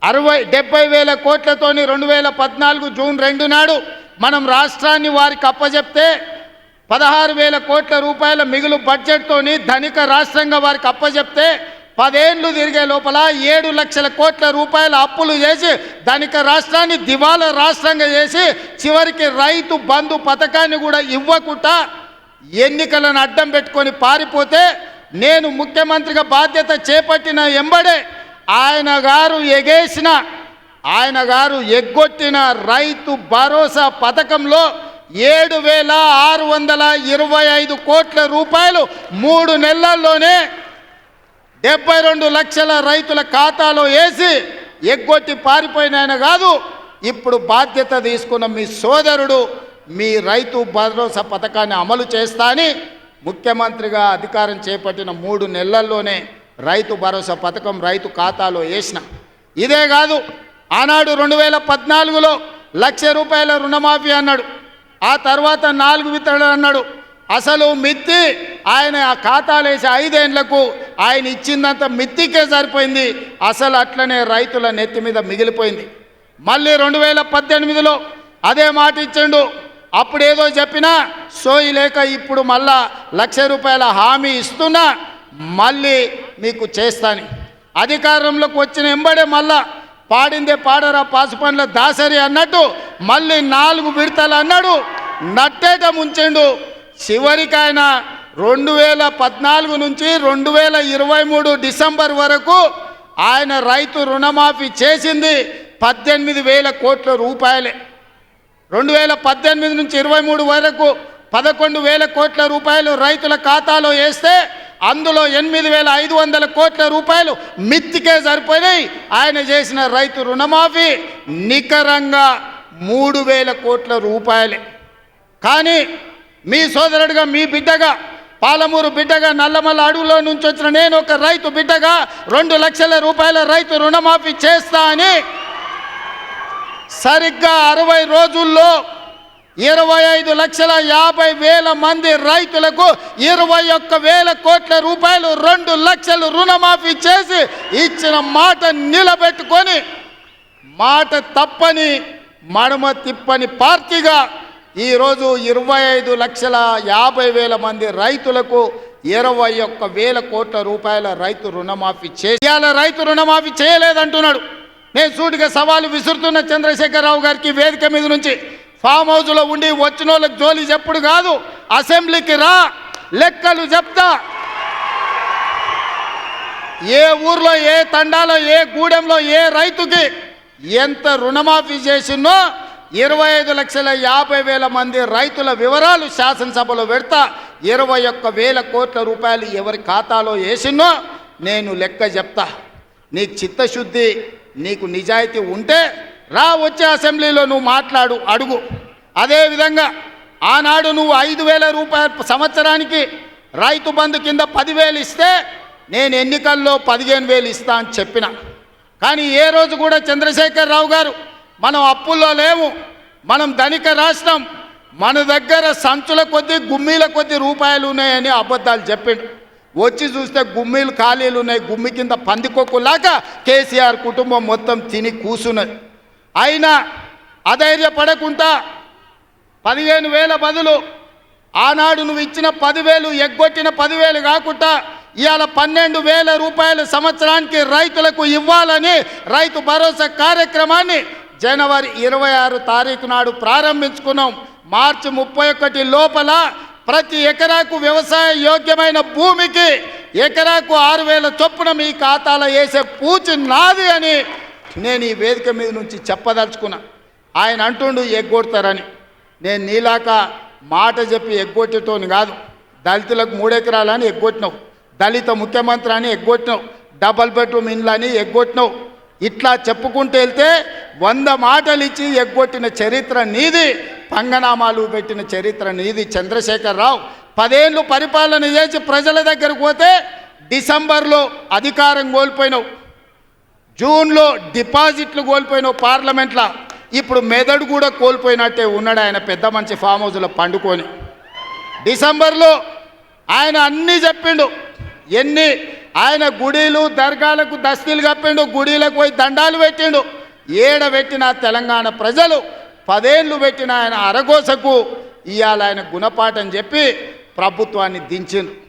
70,000 కోట్లతోని 2014 June 2 నాడు మనం రాష్ట్రాన్ని వారికి అప్పజెప్తే 16,000 కోట్ల రూపాయల మిగులు బడ్జెట్తోని ధనిక రాష్ట్రంగా వారికి అప్పజెప్తే 10 ఏళ్ళు తిరిగే లోపల 7 లక్షల కోట్ల రూపాయల అప్పులు చేసి ధనిక రాష్ట్రాన్ని దివాలా రాష్ట్రంగా చేసి చివరికి రైతు బంధు పథకాన్ని కూడా ఇవ్వకుండా ఎన్నికలను అడ్డం పెట్టుకొని పారిపోతే నేను ముఖ్యమంత్రిగా బాధ్యత చేపట్టిన ఎంబడే ఆయన గారు ఎగ్గొట్టిన రైతు భరోసా పథకంలో 7,625 కోట్ల రూపాయలు 3 నెలల్లోనే 72 లక్షల రైతుల ఖాతాలో వేసి ఎగ్గొట్టి పారిపోయిన ఆయన కాదు. ఇప్పుడు బాధ్యత తీసుకున్న మీ సోదరుడు మీ రైతు భరోసా పథకాన్ని అమలు చేస్తా అని ముఖ్యమంత్రిగా అధికారం చేపట్టిన 3 నెలల్లోనే రైతు భరోసా పథకం రైతు ఖాతాలో వేసిన. ఇదే కాదు, ఆనాడు 2014లో 1,00,000 రూపాయల రుణమాఫీ అన్నాడు. ఆ తర్వాత 4 విత్తనాలు అన్నాడు. అసలు మిత్తి ఆయన ఆ ఖాతాలు వేసి 5 ఏళ్లకు ఆయన ఇచ్చిందంత మిత్తికే సరిపోయింది. అసలు అట్లనే రైతుల నెత్తి మీద మిగిలిపోయింది. మళ్ళీ 2018లో అదే మాట ఇచ్చిండు. అప్పుడేదో చెప్పినా సోయి లేక ఇప్పుడు మళ్ళా 1,00,000 రూపాయల హామీ ఇస్తున్నా మళ్ళీ మీకు చేస్తాను. అధికారంలోకి వచ్చిన ఎంబడే మళ్ళా పాడిందే పాడరా పాసుపండ్ల దాసరి అన్నట్టు మళ్ళీ 4 విడతలు అన్నాడు. నట్టేట ముంచెండు. చివరికి ఆయన 2014 నుంచి 2023 డిసెంబర్ వరకు ఆయన రైతు రుణమాఫీ చేసింది 18,000 కోట్ల రూపాయలే. 2018 నుంచి 23 వరకు 11,000 కోట్ల రూపాయలు రైతుల ఖాతాలో వేస్తే అందులో 8,500 కోట్ల రూపాయలు మిత్తికే సరిపోయినాయి. ఆయన చేసిన రైతు రుణమాఫీ నికరంగా 3,000 కోట్ల రూపాయలే. కానీ మీ సోదరుడిగా, మీ బిడ్డగా, పాలమూరు బిడ్డగా, నల్లమల్ల అడవులో నుంచి వచ్చిన నేను ఒక రైతు బిడ్డగా 2 లక్షల రూపాయల రైతు రుణమాఫీ చేస్తా అని సరిగ్గా 60 రోజుల్లో 25,50,000 మంది రైతులకు 21,000 కోట్ల రూపాయలు 2 లక్షలు రుణమాఫీ చేసి ఇచ్చిన మాట నిలబెట్టుకొని మాట తప్పని మడమ తిప్పని పార్టీగా ఈరోజు 25,50,000 మంది రైతులకు 21,000 కోట్ల రూపాయల రైతు రుణమాఫీ చేసి రైతు రుణమాఫీ చేయలేదంటున్నాడు. నేను సూటిగా సవాలు విసురుతున్న చంద్రశేఖరరావు గారికి వేదిక మీద నుంచి, ఫామ్ హౌస్లో ఉండి వచ్చిన వాళ్ళకి జోలి చెప్పుడు కాదు, అసెంబ్లీకి రా, లెక్కలు చెప్తా. ఏ ఊర్లో, ఏ తండాలో, ఏ గూడెంలో ఏ రైతుకి ఎంత రుణమాఫీ చేసినో 25,50,000 మంది రైతుల వివరాలు శాసనసభలో పెడతా. 21,000 కోట్ల రూపాయలు ఎవరి ఖాతాలో వేసినో నేను లెక్క చెప్తా. నీకు చిత్తశుద్ధి, నీకు నిజాయితీ ఉంటే రా, వచ్చే అసెంబ్లీలో నువ్వు మాట్లాడు, అడుగు. అదేవిధంగా ఆనాడు నువ్వు 5,000 రూపాయలు సంవత్సరానికి రైతు బంధు కింద 10,000 ఇస్తే నేను ఎన్నికల్లో 15,000 ఇస్తా అని చెప్పిన. కానీ ఏ రోజు కూడా చంద్రశేఖరరావు గారు మనం అప్పుల్లో లేము, మనం ధనిక రాష్ట్రం, మన దగ్గర సంచుల కొద్దీ గుమ్మీల కొద్దీ రూపాయలు ఉన్నాయని అబద్ధాలు చెప్పిండు. వచ్చి చూస్తే గుమ్మీలు ఖాళీలు ఉన్నాయి. గుమ్మి కింద పందికొక్కులాగా కేసీఆర్ కుటుంబం మొత్తం తిని కూసున్నది. అయినా అధైర్యపడకుండా 15,000 బదులు ఆనాడు నువ్వు ఇచ్చిన 10,000 ఎగ్గొట్టిన 10,000 కాకుండా ఇవాళ 12,000 రూపాయలు సంవత్సరానికి రైతులకు ఇవ్వాలని రైతు భరోసా కార్యక్రమాన్ని జనవరి 26 తారీఖు నాడు ప్రారంభించుకున్నాం. మార్చి 31 లోపల ప్రతి ఎకరాకు వ్యవసాయ యోగ్యమైన భూమికి ఎకరాకు 6,000 చొప్పున మీ ఖాతాలో వేసే పూచి నాది అని నేను ఈ వేదిక మీద నుంచి చెప్పదలుచుకున్నా. ఆయన అంటుండు ఎగ్గొడతారని. నేను నీలాక మాట చెప్పి ఎగ్గొట్టేటోని కాదు. దళితులకు 3 ఎకరాలని ఎగ్గొట్టినావు, దళిత ముఖ్యమంత్రి అని ఎగ్గొట్టినావు, డబల్ బెడ్రూమ్ ఇండ్లు అని ఎగ్గొట్టినావు. ఇట్లా చెప్పుకుంటూ వెళ్తే 100 మాటలు ఇచ్చి ఎగ్గొట్టిన చరిత్ర నీది, పంగనామాలు పెట్టిన చరిత్ర నీది. చంద్రశేఖరరావు 10 ఏళ్ళు పరిపాలన చేసి ప్రజల దగ్గరకు పోతే డిసెంబర్లో అధికారం కోల్పోయినావు, జూన్లో డిపాజిట్లు కోల్పోయినావు పార్లమెంట్లో. ఇప్పుడు మెదడు కూడా కోల్పోయినట్టే ఉన్నాడు ఆయన, పెద్ద మంచి ఫామ్ హౌస్లో పండుకొని. డిసెంబర్లో ఆయన అన్నీ చెప్పిండు. ఎన్ని ఆయన గుడీలు దర్గాలకు దస్తీలు కప్పిండు, గుడీలకు పోయి దండాలు పెట్టిండు. ఏడ పెట్టిన తెలంగాణ ప్రజలు 10 ఏళ్ళు పెట్టిన ఆయన అరగోసకు ఇవాళ ఆయన గుణపాఠం చెప్పి ప్రభుత్వాన్ని దించిండ్రు.